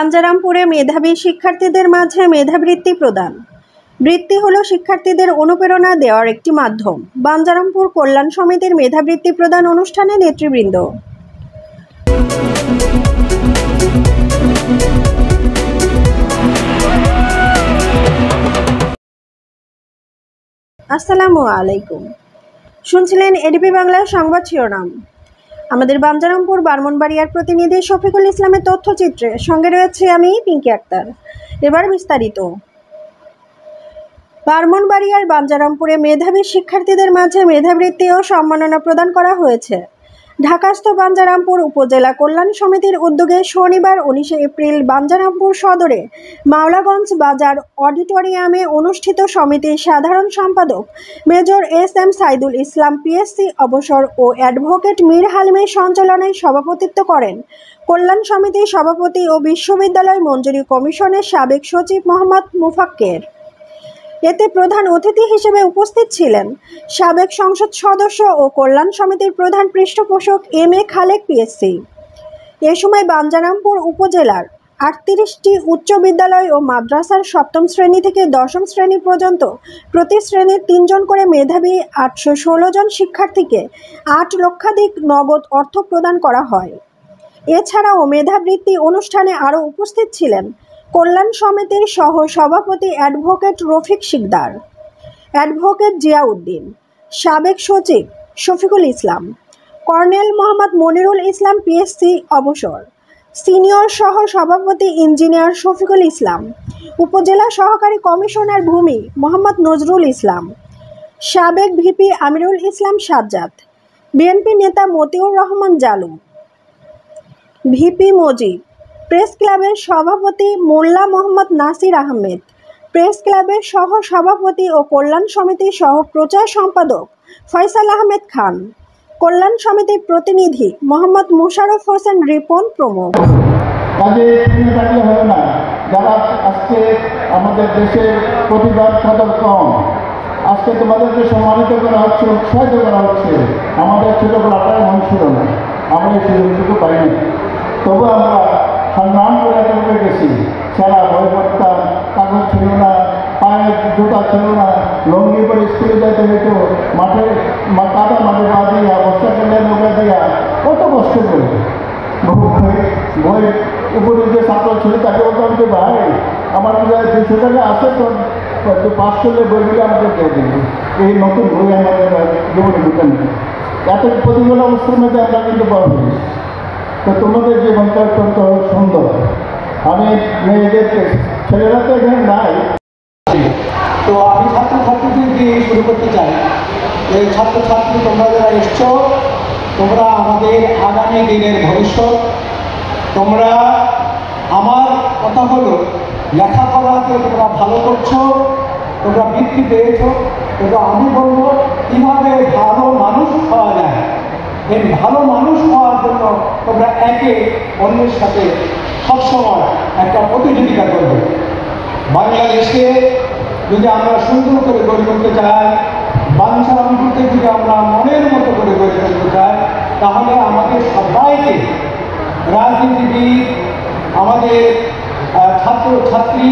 বাঞ্ছারামপুরে মেধাবী শিক্ষার্থীদের মাঝে মেধাবৃত্তি প্রদান। বৃত্তি হলো শিক্ষার্থীদের অনুপ্রেরণা দেওয়ার একটি মাধ্যম। বাঞ্ছারামপুর কল্যাণ সমিতির মেধাবৃত্তি প্রদান অনুষ্ঠানে নেতৃবৃন্দ। আসসালামু আলাইকুম। শুনছিলেন এডিপি বাংলার সংবাদ শিরোনাম। আমাদের বাঞ্ছারামপুর ব্রাহ্মণবাড়িয়ার প্রতিনিধি শফিকুল ইসলামের তথ্যচিত্রে সঙ্গে রয়েছে আমি পিঙ্কি আক্তার। এবার বিস্তারিত। ব্রাহ্মণবাড়িয়ার বাঞ্ছারামপুরে মেধাবী শিক্ষার্থীদের মাঝে মেধাবৃত্তি ও সম্মাননা প্রদান করা হয়েছে। ঢাকাস্থ বাঞ্ছারামপুর উপজেলা কল্যাণ সমিতির উদ্যোগে শনিবার 19 এপ্রিল বাঞ্ছারামপুর সদরে মাওলাগঞ্জ বাজার অডিটোরিয়ামে অনুষ্ঠিত সমিতির সাধারণ সম্পাদক major SM. Saidul Islam PSC অবসর ও অ্যাডভোকেট মীর হালিমের সঞ্চালনায় সভাপতিত্ব করেন কল্যাণ সমিতির সভাপতি ও বিশ্ববিদ্যালয় মঞ্জুরি কমিশনের সাবেক সচিব মোহাম্মদ মুফাক্কের। এতে প্রধান অতিথি হিসেবে উপস্থিত ছিলেন সাবেক সংসদ সদস্য ও কল্যাণ সমিতির প্রধান পৃষ্ঠপোষক এম.এ. খালেক পিএসসি। এ সময় বাঞ্ছারামপুর উপজেলার 38টি উচ্চ বিদ্যালয় ও মাদ্রাসার 7ম শ্রেণী থেকে 10ম শ্রেণী পর্যন্ত প্রতি শ্রেণীর 3 জন করে মেধাবী 816 জন শিক্ষার্থীকে 8 লক্ষাধিক নগদ অর্থ প্রদান করা হয়। এছাড়াও মেধাবৃত্তি অনুষ্ঠানে আরও উপস্থিত ছিলেন কল্যাণ সমিতির সহ সভাপতি অ্যাডভোকেট রফিক শিকদার, অ্যাডভোকেট জিয়াউদ্দিন, সাবেক সচিব শফিকুল ইসলাম, কর্নেল মোহাম্মদ মনিরুল ইসলাম পিএসসি অবসর, সিনিয়র সহ সভাপতি ইঞ্জিনিয়ার শফিকুল ইসলাম, উপজেলা সহকারী কমিশনার ভূমি মোহাম্মদ নজরুল ইসলাম, সাবেক ভিপি আমিরুল ইসলাম সাজ্জাদ, বিএনপি নেতা মতিউর রহমান জালু, ভিপি মজিদ, প্রেস ক্লাবের সভাপতি মোল্লা মোহাম্মদ নাসির আহমেদ, প্রেস ক্লাবের সহ সভাপতি ও কল্যাণ সমিতির সহ প্রচার সম্পাদক ফয়সাল আহমেদ খান, কল্যাণ সমিতির প্রতিনিধি মোহাম্মদ মোশাররফ হোসেন রিপন প্রমুখ। যারা আজকে আমাদের দেশের প্রতিবাদ কদর কম, আজকে তোমাদেরকে সম্মানিত করা হচ্ছে, উৎসাহিত করা হচ্ছে। আমাদের ছোটবেলাটাই মন ছিল না, আমরা এই সুযোগটুকু পাইনি। তবু আমরা সম্মান করে এতটুকু গেছি। সারা ভয় করতাম, কাগজ ছিল না, পায়ে জুতা ছিল না, লঙ্গি করে স্কুলে যাইতে হইতো, মাঠে কাদা মাঠে পা দিয়া, বস্তা কেলে নৌকা দিয়া, কত কষ্ট করে বই উপরে যে ছাত্র ছিল তাকে বলতাম যে ভাই আমার 200 টাকা আছে, তো পাস করলে বইগুলো আমাদের দিয়ে দিবি, এই নতুন বই আমাদের জীবনে ঢুকে নেই। এত প্রতিকূল অবস্থার মধ্যে আমরা কিন্তু বড় হয়েছি। তো তোমাদের জীবনটা অত্যন্ত সুন্দর। আমি মেয়েদেরকে, ছেলেরা তো এখানে নাই, তো আমি ছাত্রছাত্রীদের দিয়ে শুরু করতে চাই। এই ছাত্রছাত্রী তোমরা যারা এসছো, তোমরা আমাদের আগামী দিনের ভবিষ্যৎ। তোমরা, আমার কথা হলো, লেখাপড়াতে তোমরা ভালো করছো, তোমরা বৃত্তি পেয়েছো, কিন্তু আমি বলবো কীভাবে ভালো মানুষ হওয়া যায়। এই ভালো মানুষ হওয়ার জন্য তোমরা একে অন্যের সাথে সবসময় একটা প্রতিযোগিতা করবে। বাংলাদেশে যদি আমরা সুন্দর করে গড়ে তুলতে চাই, বাঞ্ছারামপুরকে যদি আমরা মনের মতো করে গড়ে তুলতে চাই, তাহলে আমাদের সবাইকে, রাজনীতিবিদ, আমাদের ছাত্রছাত্রী,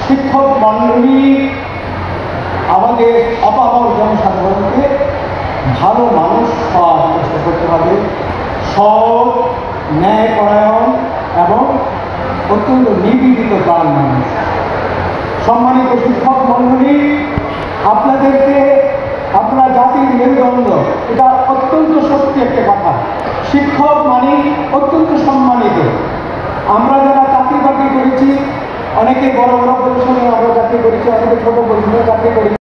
শিক্ষক মণ্ডলী, আমাদের অপামর জনসাধারণকে ভালো মানুষ হওয়ার চেষ্টা করতে হবে। সৎ, ন্যায়পরায়ণ এবং অত্যন্ত নিবেদিত প্রাণ মানুষ। সম্মানিত শিক্ষক মণ্ডলী, আপনাদেরকে, আপনারা জাতির মেরুদণ্ড, এটা অত্যন্ত সত্যি একটা কথা। শিক্ষক মানে অত্যন্ত সম্মানিত। আমরা যারা চাকরি বাকরি করেছি, অনেকে বড় বড় পরিশ্রমে আমরা চাকরি করেছি, অনেকে ছোট পরিশ্রমে চাকরি করেছি।